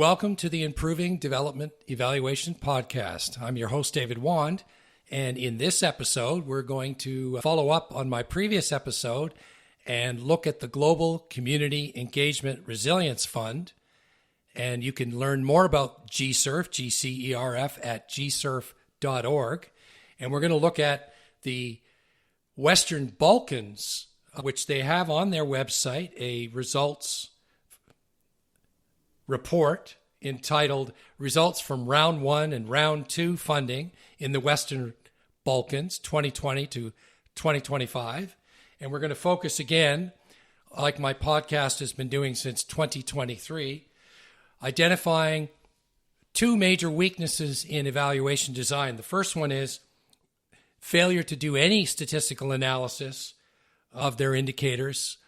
Welcome to the Improving Development Evaluation Podcast. I'm your host, David Wand, and in this episode, we're going to follow up on my previous episode and look at the Global Community Engagement Resilience Fund. And you can learn more about GCERF, GCERF, at gcerf.org. And we're going to look at the Western Balkans, which they have on their website, a results report entitled Results from Round 1 and Round 2 Funding in the Western Balkans 2020 to 2025. And we're going to focus again, like my podcast has been doing since 2023, identifying two major weaknesses in evaluation design. The first one is failure to do any statistical analysis of their indicators,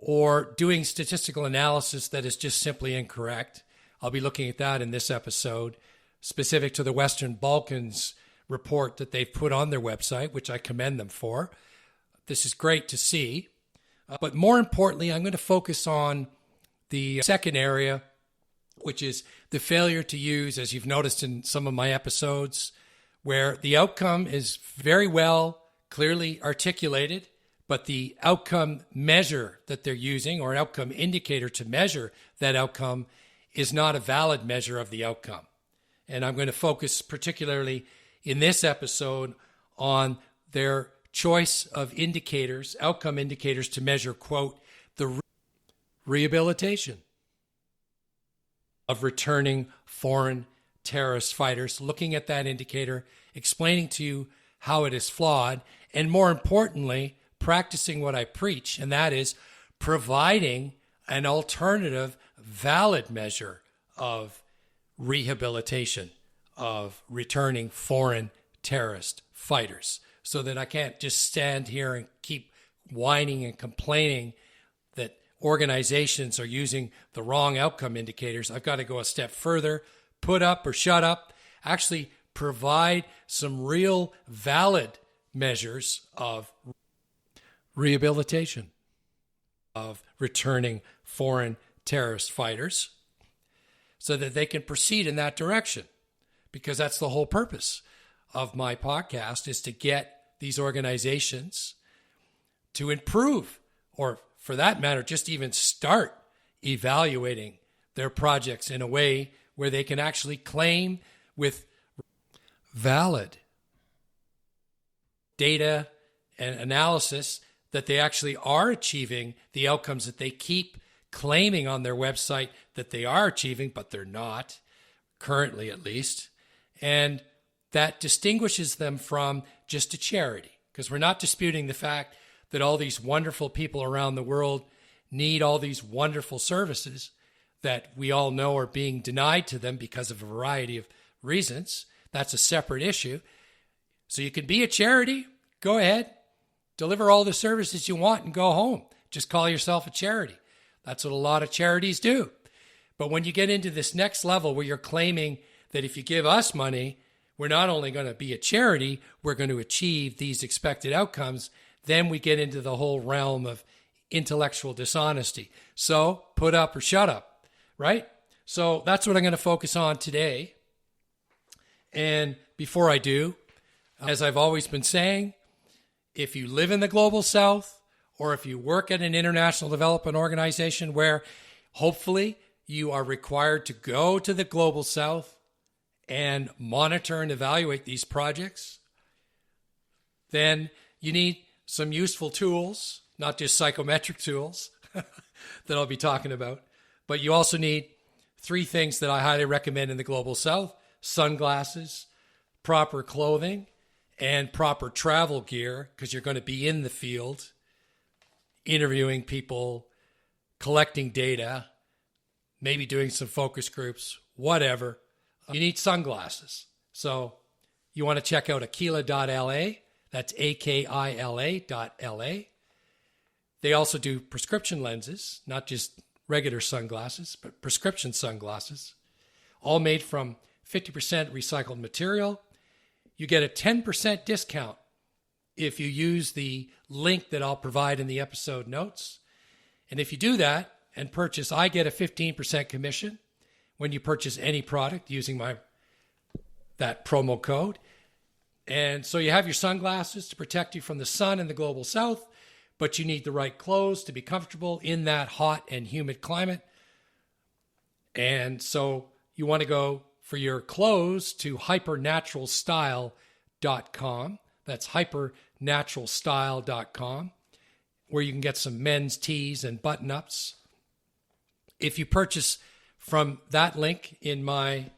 or doing statistical analysis that is just simply incorrect. I'll be looking at that in this episode, specific to the Western Balkans report that they've put on their website, which I commend them for. This is great to see. But more importantly, I'm going to focus on the second area, which is the failure to use, as you've noticed in some of my episodes, where the outcome is very well, clearly articulated, but the outcome measure that they're using, or an outcome indicator to measure that outcome, is not a valid measure of the outcome. And I'm going to focus particularly in this episode on their choice of indicators, outcome indicators to measure, quote, the rehabilitation of returning foreign terrorist fighters, looking at that indicator, explaining to you how it is flawed, and more importantly, practicing what I preach, and that is providing an alternative, valid measure of rehabilitation of returning foreign terrorist fighters, so that I can't just stand here and keep whining and complaining that organizations are using the wrong outcome indicators. I've got to go a step further, put up or shut up, actually provide some real valid measures of rehabilitation of returning foreign terrorist fighters so that they can proceed in that direction. Because that's the whole purpose of my podcast, is to get these organizations to improve, or for that matter, just even start evaluating their projects in a way where they can actually claim with valid data and analysis that they actually are achieving the outcomes that they keep claiming on their website that they are achieving, but they're not, currently at least. And that distinguishes them from just a charity, because we're not disputing the fact that all these wonderful people around the world need all these wonderful services that we all know are being denied to them because of a variety of reasons. That's a separate issue. So you can be a charity, go ahead, deliver all the services you want and go home. Just call yourself a charity. That's what a lot of charities do. But when you get into this next level where you're claiming that if you give us money, we're not only going to be a charity, we're going to achieve these expected outcomes, then we get into the whole realm of intellectual dishonesty. So put up or shut up, right? So that's what I'm going to focus on today. And before I do, as I've always been saying, if you live in the Global South, or if you work at an international development organization where hopefully you are required to go to the Global South and monitor and evaluate these projects, then you need some useful tools, not just psychometric tools that I'll be talking about, but you also need three things that I highly recommend in the Global South: sunglasses, proper clothing, and proper travel gear, because you're going to be in the field, interviewing people, collecting data, maybe doing some focus groups, whatever. You need sunglasses. So you want to check out aquila.la. That's akila.la. They also do prescription lenses, not just regular sunglasses, but prescription sunglasses, all made from 50% recycled material. You get a 10% discount if you use the link that I'll provide in the episode notes. And if you do that and purchase, I get a 15% commission. when you purchase any product using that promo code. And so you have your sunglasses to protect you from the sun in the global south, but you need the right clothes to be comfortable in that hot and humid climate. And so you want to go for your clothes to hypernaturalstyle.com. That's hypernaturalstyle.com, where you can get some men's tees and button-ups. If you purchase from that link in my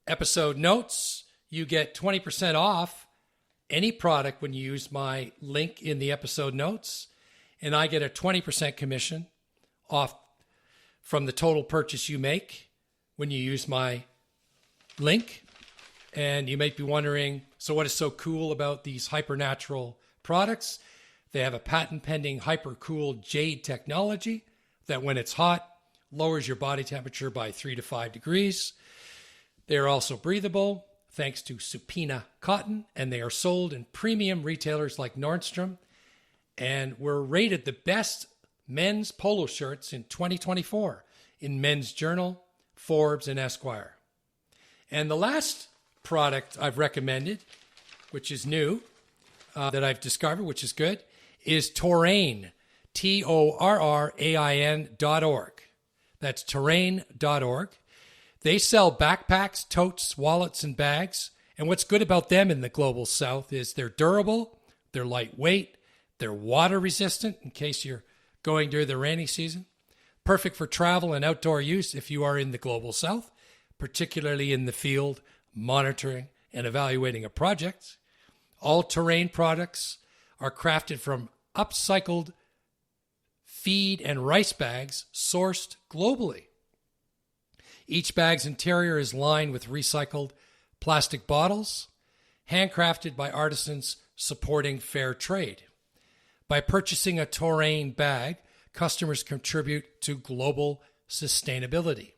episode notes, you get 20% off any product when you use my link in the episode notes, and I get a 20% commission off from the total purchase you make when you use my link. And you might be wondering, so what is so cool about these hypernatural products? They have a patent-pending hyper-cool jade technology that when it's hot, lowers your body temperature by 3 to 5 degrees. They are also breathable, thanks to Supina cotton, and they are sold in premium retailers like Nordstrom, and were rated the best men's polo shirts in 2024 in Men's Journal, Forbes, and Esquire. And the last product I've recommended, which is new, that I've discovered, which is good, is Torrain, TORRAIN.org. That's Torrain.org. They sell backpacks, totes, wallets, and bags. And what's good about them in the global south is they're durable, they're lightweight, they're water resistant in case you're going during the rainy season. Perfect for travel and outdoor use if you are in the global south, particularly in the field, monitoring and evaluating a project. All Terrain products are crafted from upcycled feed and rice bags sourced globally. Each bag's interior is lined with recycled plastic bottles, handcrafted by artisans supporting fair trade. By purchasing a Terrain bag, customers contribute to global sustainability.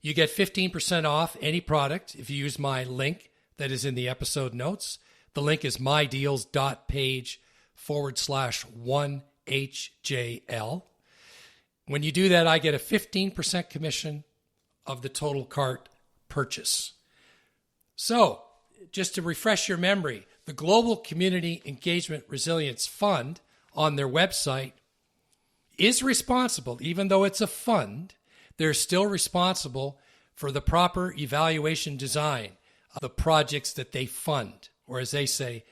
You get 15% off any product if you use my link that is in the episode notes. The link is mydeals.page/1HJL. When you do that, I get a 15% commission of the total cart purchase. So, just to refresh your memory, the Global Community Engagement Resilience Fund on their website is responsible, even though it's a fund, they're still responsible for the proper evaluation design of the projects that they fund, or as they say,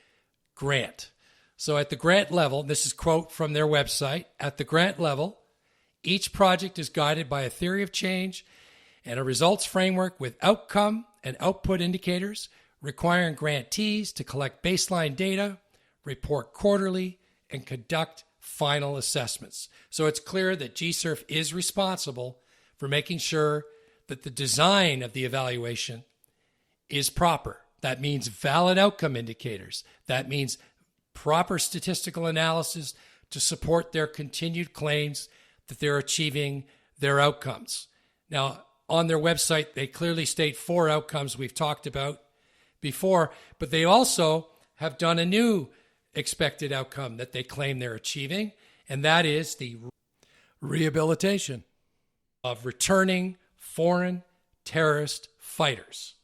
grant. So at the grant level, this is a quote from their website, at the grant level, each project is guided by a theory of change and a results framework with outcome and output indicators requiring grantees to collect baseline data, report quarterly, and conduct final assessments. So it's clear that GCERF is responsible for making sure that the design of the evaluation is proper. That means valid outcome indicators. That means proper statistical analysis to support their continued claims that they're achieving their outcomes. Now, on their website, they clearly state 4 outcomes we've talked about before, but they also have done a new expected outcome that they claim they're achieving, and that is the rehabilitation of returning foreign terrorist fighters.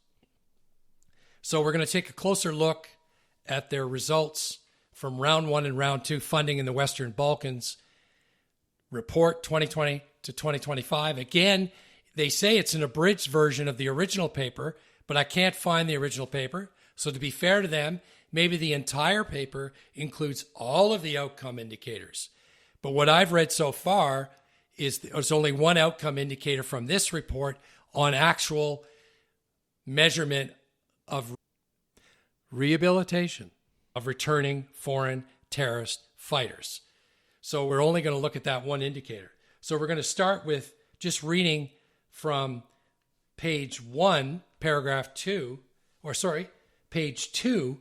So we're going to take a closer look at their results from round 1 and round 2 funding in the Western Balkans report 2020 to 2025. Again, they say it's an abridged version of the original paper, but I can't find the original paper. So to be fair to them, maybe the entire paper includes all of the outcome indicators. But what I've read so far is there's only one outcome indicator from this report on actual measurement of rehabilitation of returning foreign terrorist fighters. So we're only going to look at that one indicator. So we're going to start with just reading from page 1, paragraph 2, page 2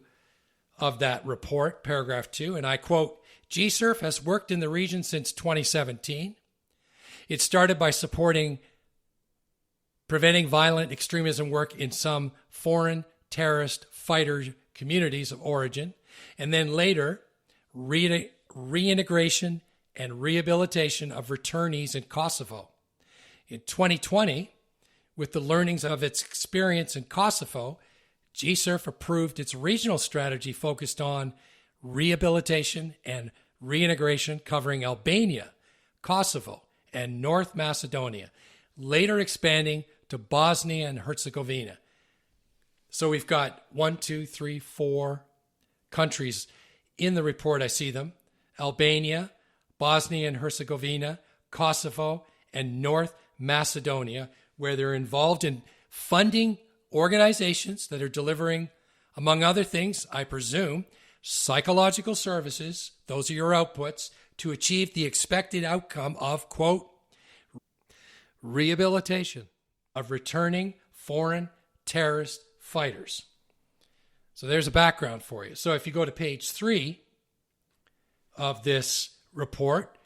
of that report, paragraph 2, and I quote, GCERF has worked in the region since 2017. It started by supporting preventing violent extremism work in some foreign terrorist fighter communities of origin, and then later reintegration and rehabilitation of returnees in Kosovo. In 2020, with the learnings of its experience in Kosovo, GCERF approved its regional strategy focused on rehabilitation and reintegration covering Albania, Kosovo, and North Macedonia, later expanding to Bosnia and Herzegovina. So we've got 4 countries in the report. I see them: Albania, Bosnia and Herzegovina, Kosovo, and North Macedonia, where they're involved in funding organizations that are delivering, among other things, I presume, psychological services, those are your outputs, to achieve the expected outcome of, quote, rehabilitation of returning foreign terrorist fighters. So there's a background for you. So if you go to page 3 of this report,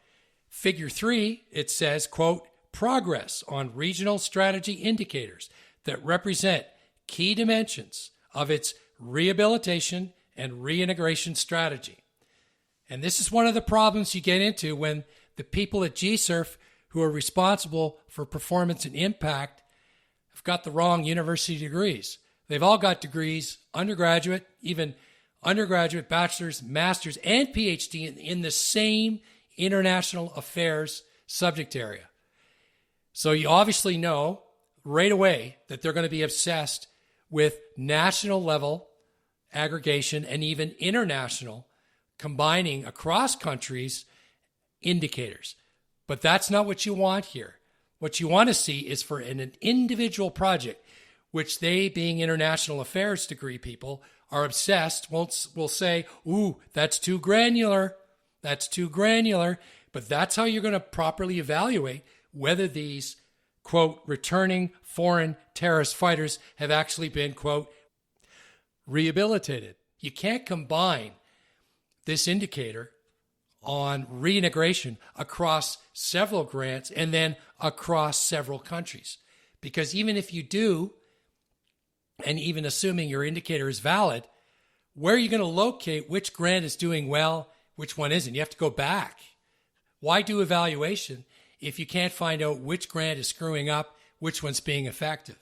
figure 3, it says, quote, progress on regional strategy indicators that represent key dimensions of its rehabilitation and reintegration strategy. And this is one of the problems you get into when the people at GCERF who are responsible for performance and impact have got the wrong university degrees. They've all got degrees, undergraduate, even undergraduate, bachelor's, master's, and PhD in the same international affairs subject area. So you obviously know right away that they're going to be obsessed with national level aggregation and even international combining across countries indicators. But that's not what you want here. What you want to see is for an individual project, which they, being international affairs degree people, are obsessed, will say, ooh, that's too granular. That's too granular. But that's how you're going to properly evaluate whether these, quote, returning foreign terrorist fighters have actually been, quote, rehabilitated. You can't combine this indicator on reintegration across several grants and then across several countries. Because even if you do, and even assuming your indicator is valid, where are you going to locate which grant is doing well, which one isn't? You have to go back. Why do evaluation if you can't find out which grant is screwing up, which one's being effective?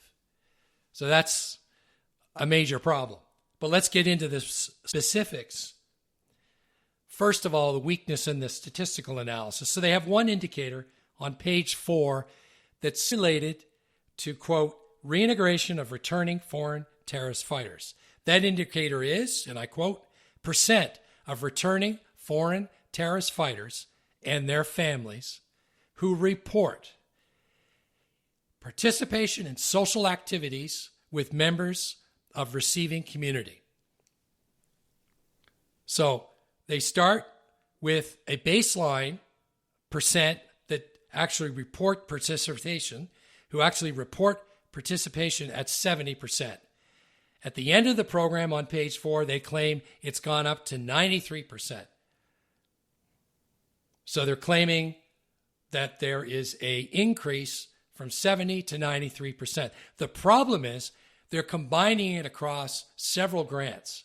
So that's a major problem. But let's get into the specifics. First of all, the weakness in the statistical analysis. So they have one indicator on page 4 that's related to, quote, reintegration of returning foreign terrorist fighters. That indicator is, and I quote, percent of returning foreign terrorist fighters and their families who report participation in social activities with members of receiving community. So they start with a baseline percent that actually report participation, who actually report participation at 70%. At the end of the program on page 4, they claim it's gone up to 93%. So they're claiming that there is an increase from 70 to 93%. The problem is they're combining it across several grants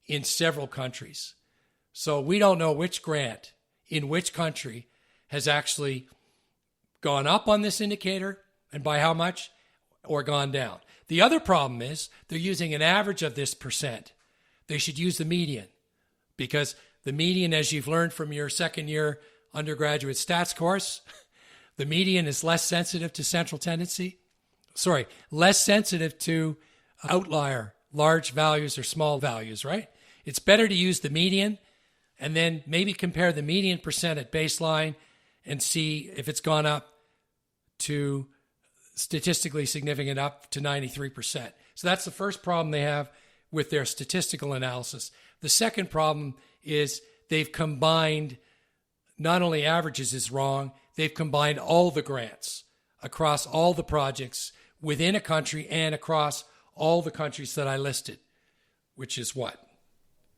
in several countries. So we don't know which grant in which country has actually gone up on this indicator and by how much, or gone down. The other problem is they're using an average of this percent. They should use the median, because the median, as you've learned from your second year undergraduate stats course, the median is less sensitive to central tendency. Less sensitive to outlier, large values or small values, right? It's better to use the median and then maybe compare the median percent at baseline and see if it's gone up to statistically significant, up to 93%. So that's the first problem they have with their statistical analysis. The second problem is they've combined, not only averages is wrong, they've combined all the grants across all the projects within a country and across all the countries that I listed, which is what?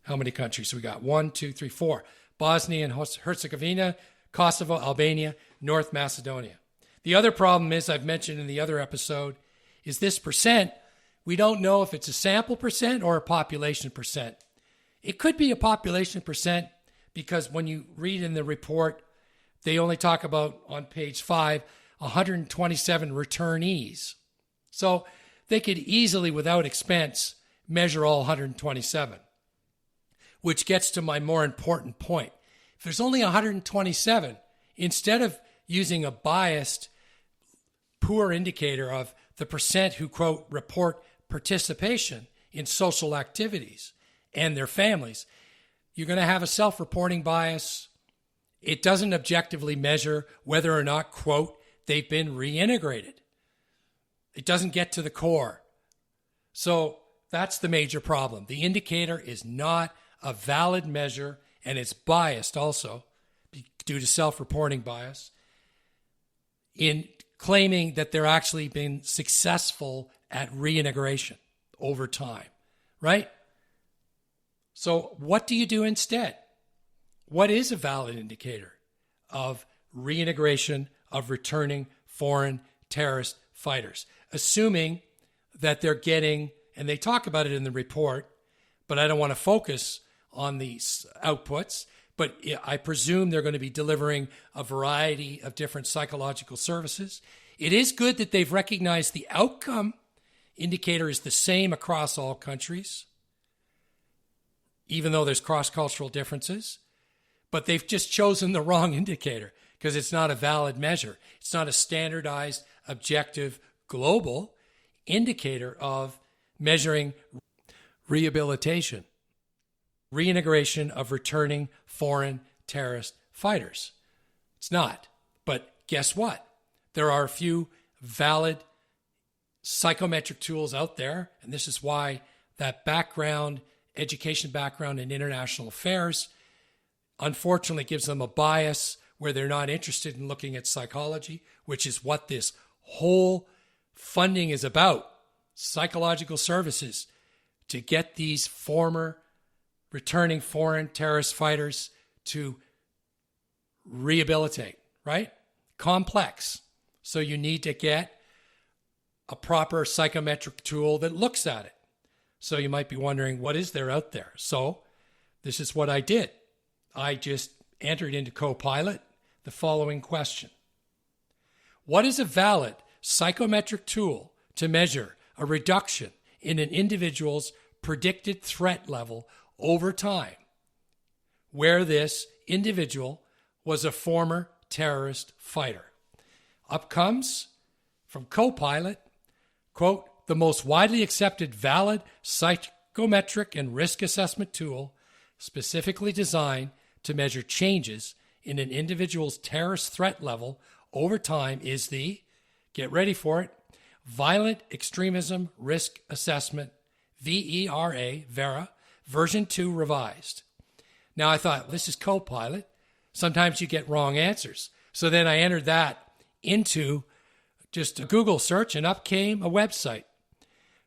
How many countries? So we got 4. Bosnia and Herzegovina, Kosovo, Albania, North Macedonia. The other problem is, I've mentioned in the other episode, is this percent. We don't know if it's a sample percent or a population percent. It could be a population percent because when you read in the report, they only talk about, on page 5, 127 returnees. So they could easily, without expense, measure all 127, which gets to my more important point. If there's only 127, instead of using a biased, poor indicator of the percent who, quote, report participation in social activities and their families, you're going to have a self-reporting bias. It doesn't objectively measure whether or not, quote, they've been reintegrated. It doesn't get to the core. So that's the major problem. The indicator is not a valid measure, and it's biased also due to self-reporting bias in claiming that they're actually been successful at reintegration over time, right? So what do you do instead? What is a valid indicator of reintegration of returning foreign terrorist fighters? Assuming that they're getting, and they talk about it in the report, but I don't want to focus on these outputs, but I presume they're going to be delivering a variety of different psychological services. It is good that they've recognized the outcome indicator is the same across all countries, even though there's cross-cultural differences. But they've just chosen the wrong indicator because it's not a valid measure. It's not a standardized, objective, global indicator of measuring rehabilitation, reintegration of returning foreign terrorist fighters. It's not. But guess what? There are a few valid psychometric tools out there, and this is why that background, education background in international affairs, unfortunately gives them a bias where they're not interested in looking at psychology, which is what this whole funding is about. Psychological services to get these former returning foreign terrorist fighters to rehabilitate, right? Complex. So you need to get a proper psychometric tool that looks at it. So you might be wondering, what is there out there? So this is what I did. I just entered into Copilot the following question. What is a valid psychometric tool to measure a reduction in an individual's predicted threat level over time, where this individual was a former terrorist fighter? Up comes from Copilot, quote, the most widely accepted valid psychometric and risk assessment tool specifically designed to measure changes in an individual's terrorist threat level over time is the, get ready for it, Violent Extremism Risk Assessment, VERA, version 2 revised. Now I thought, this is Copilot. Sometimes you get wrong answers. So then I entered that into just a Google search, and up came a website,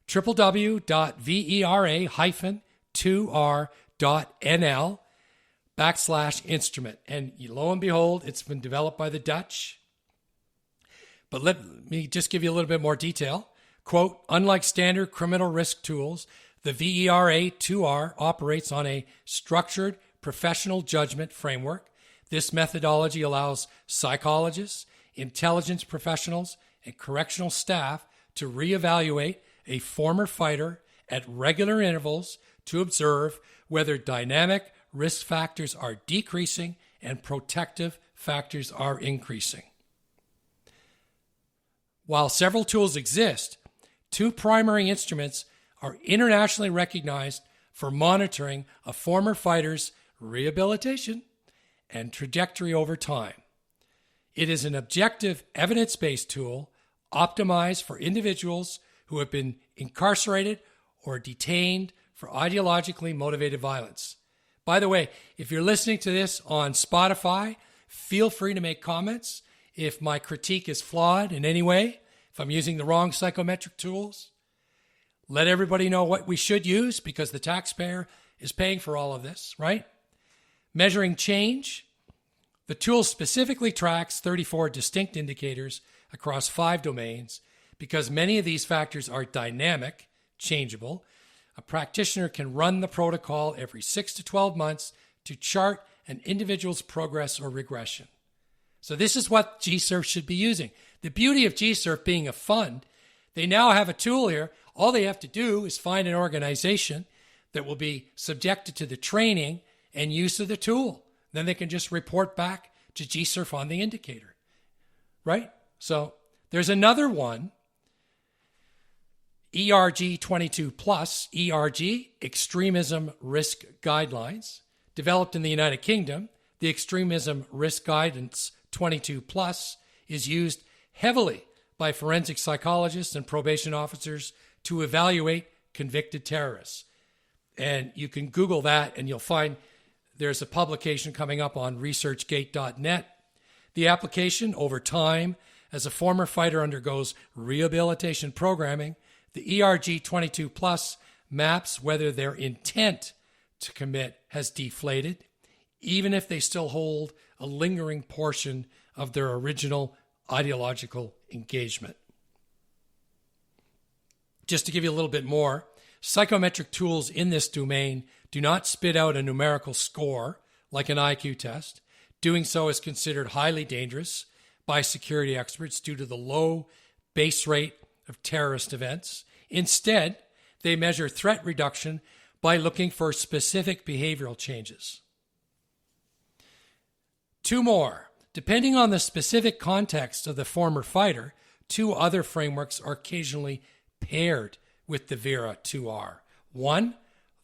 www.vera-2r.nl/instrument. And lo and behold, it's been developed by the Dutch. But let me just give you a little bit more detail. Quote, unlike standard criminal risk tools, the VERA-2R operates on a structured professional judgment framework. This methodology allows psychologists, intelligence professionals, and correctional staff to reevaluate a former fighter at regular intervals to observe whether dynamic risk factors are decreasing and protective factors are increasing. While several tools exist, two primary instruments are internationally recognized for monitoring a former fighter's rehabilitation and trajectory over time. It is an objective, evidence-based tool optimized for individuals who have been incarcerated or detained for ideologically motivated violence. By the way, if you're listening to this on Spotify, feel free to make comments. If my critique is flawed in any way, if I'm using the wrong psychometric tools, let everybody know what we should use because the taxpayer is paying for all of this, right? Measuring change. The tool specifically tracks 34 distinct indicators across 5 domains because many of these factors are dynamic, changeable. A practitioner can run the protocol every 6 to 12 months to chart an individual's progress or regression. So this is what GCERF should be using. The beauty of GCERF being a fund, they now have a tool here. All they have to do is find an organization that will be subjected to the training and use of the tool. Then they can just report back to GCERF on the indicator, right? So there's another one, ERG 22 Plus, ERG, Extremism Risk Guidelines, developed in the United Kingdom. The Extremism Risk Guidance 22 Plus is used heavily by forensic psychologists and probation officers to evaluate convicted terrorists. And you can Google that and you'll find there's a publication coming up on researchgate.net. The application, over time, as a former fighter undergoes rehabilitation programming, the ERG 22 Plus maps whether their intent to commit has deflated, even if they still hold a lingering portion of their original ideological engagement. Just to give you a little bit more, psychometric tools in this domain do not spit out a numerical score like an IQ test. Doing so is considered highly dangerous by security experts due to the low base rate of terrorist events. Instead, they measure threat reduction by looking for specific behavioral changes. Two more. Depending on the specific context of the former fighter, two other frameworks are occasionally paired with the VERA 2R. One,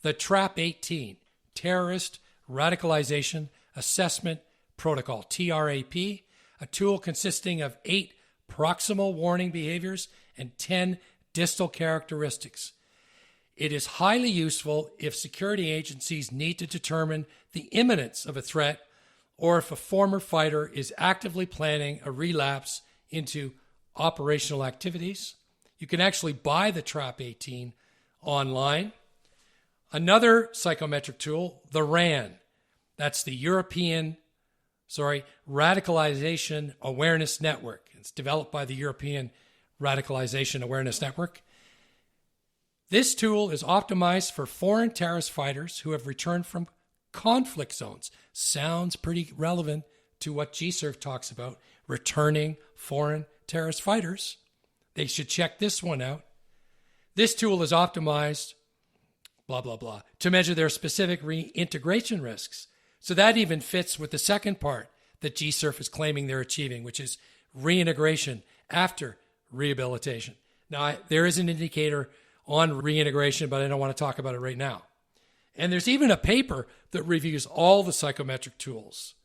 the TRAP 18, Terrorist Radicalization Assessment Protocol, TRAP, a tool consisting of 8 proximal warning behaviors and 10 distal characteristics. It is highly useful if security agencies need to determine the imminence of a threat or if a former fighter is actively planning a relapse into operational activities. You can actually buy the TRAP 18 online. Another psychometric tool, the RAN. That's the Radicalization Awareness Network. It's developed by the European Radicalization Awareness Network. This tool is optimized for foreign terrorist fighters who have returned from conflict zones. Sounds pretty relevant to what GCERF talks about, returning foreign terrorist fighters. They should check this one out. This tool is optimized, blah, blah, blah, to measure their specific reintegration risks. So that even fits with the second part that GCERF is claiming they're achieving, which is reintegration after rehabilitation. Now, there is an indicator on reintegration, but I don't want to talk about it right now. And there's even a paper that reviews all the psychometric tools,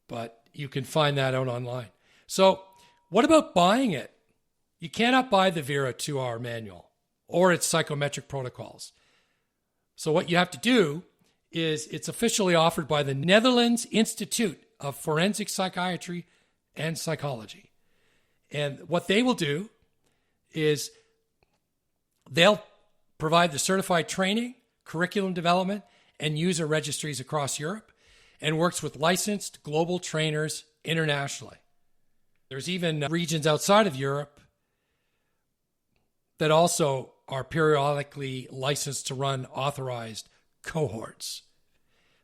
but you can find that out online. So what about buying it? You cannot buy the VERA 2R manual or its psychometric protocols. So what you have to do is it's officially offered by the Netherlands Institute of Forensic Psychiatry and Psychology. And what they will do is they'll provide the certified training, curriculum development, and user registries across Europe, and works with licensed global trainers internationally. There's even regions outside of Europe that also are periodically licensed to run authorized cohorts.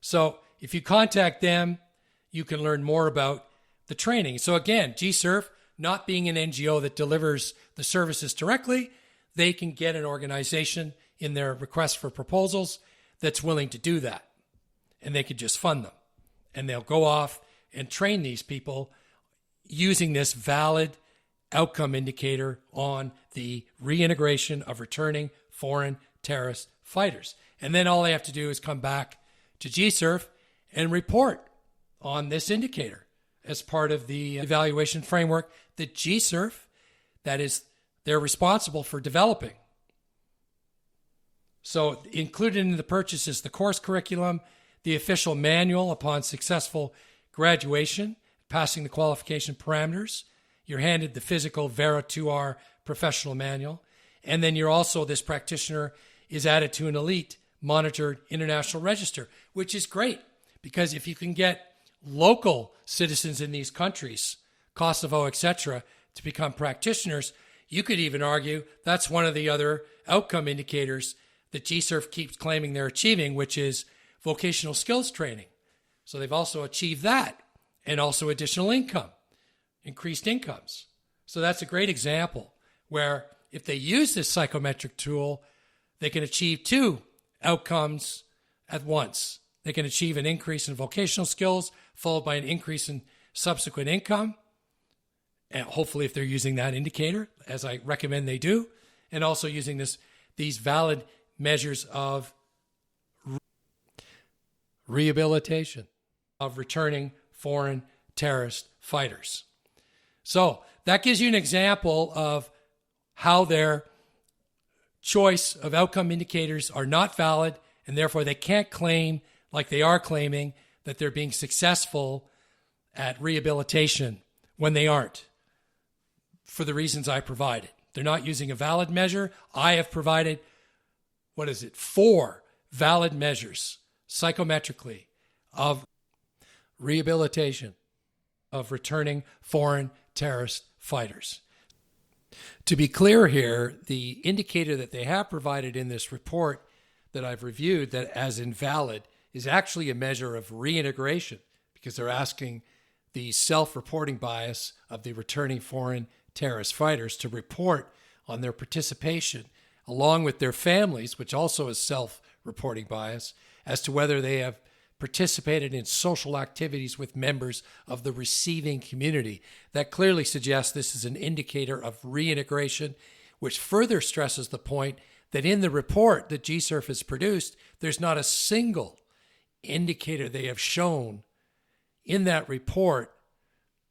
So if you contact them, you can learn more about the training. So again, GCERF, not being an NGO that delivers the services directly, they can get an organization in their request for proposals that's willing to do that. And they could just fund them. And they'll go off and train these people using this valid outcome indicator on the reintegration of returning foreign terrorist fighters. And then all they have to do is come back to GCERF and report on this indicator as part of the evaluation framework that GCERF, that is, they're responsible for developing. So included in the purchase is the course curriculum, the official manual upon successful graduation, passing the qualification parameters. You're handed the physical VERA 2R professional manual. And then you're also, this practitioner is added to an elite monitored international register, which is great because if you can get local citizens in these countries, Kosovo, etc., to become practitioners, you could even argue that's one of the other outcome indicators that GCERF keeps claiming they're achieving, which is vocational skills training. So they've also achieved that and also additional income. increased incomes. So that's a great example where if they use this psychometric tool, they can achieve two outcomes at once. They can achieve an increase in vocational skills followed by an increase in subsequent income. And hopefully if they're using that indicator, as I recommend they do, and also using these valid measures of rehabilitation of returning foreign terrorist fighters. So that gives you an example of how their choice of outcome indicators are not valid, and therefore they can't claim, like they are claiming, that they're being successful at rehabilitation when they aren't, for the reasons I provided. They're not using a valid measure. I have provided, 4 valid measures psychometrically of rehabilitation of returning foreign terrorist fighters. To be clear here, the indicator that they have provided in this report that I've reviewed that as invalid is actually a measure of reintegration, because they're asking the self-reporting bias of the returning foreign terrorist fighters to report on their participation along with their families, which also is self-reporting bias, as to whether they have participated in social activities with members of the receiving community. That clearly suggests this is an indicator of reintegration, which further stresses the point that in the report that GCERF has produced, there's not a single indicator they have shown in that report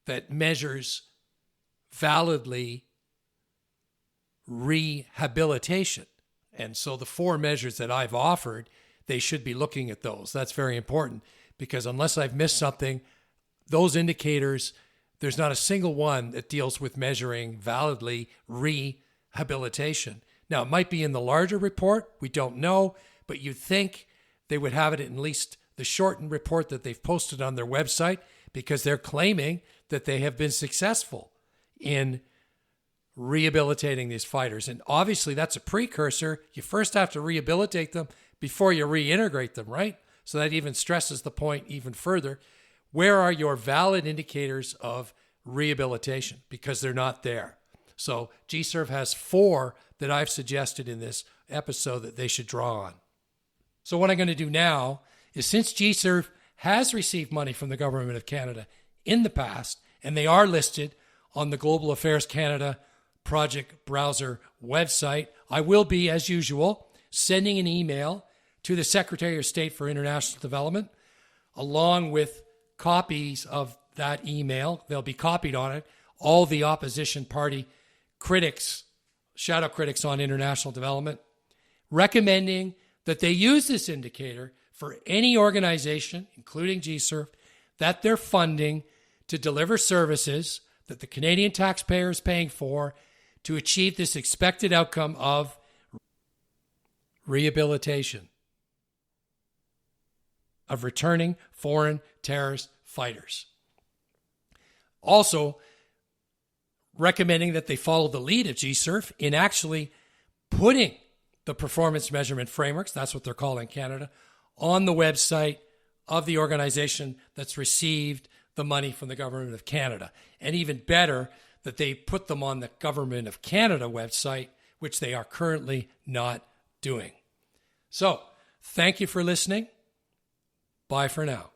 that measures validly rehabilitation. And so the 4 measures that I've offered, they should be looking at those. That's very important, because unless I've missed something, those indicators, there's not a single one that deals with measuring validly rehabilitation. Now, it might be in the larger report. We don't know, but you'd think they would have it in at least the shortened report that they've posted on their website, because they're claiming that they have been successful in rehabilitating these fighters. And obviously that's a precursor. You first have to rehabilitate them before you reintegrate them, right? So that even stresses the point even further. Where are your valid indicators of rehabilitation? Because they're not there. So GCERF has 4 that I've suggested in this episode that they should draw on. So what I'm going to do now is, since GCERF has received money from the Government of Canada in the past, and they are listed on the Global Affairs Canada project browser website, I will be, as usual, sending an email to the Secretary of State for International Development, along with copies of that email. They'll be copied on it. All the opposition party critics, shadow critics on international development, recommending that they use this indicator for any organization, including GCERF, that they're funding to deliver services that the Canadian taxpayer is paying for to achieve this expected outcome of rehabilitation of returning foreign terrorist fighters. Also, recommending that they follow the lead of GCERF in actually putting the performance measurement frameworks, that's what they're called in Canada, on the website of the organization that's received the money from the Government of Canada. And even better, that they put them on the Government of Canada website, which they are currently not doing. So, thank you for listening. Bye for now.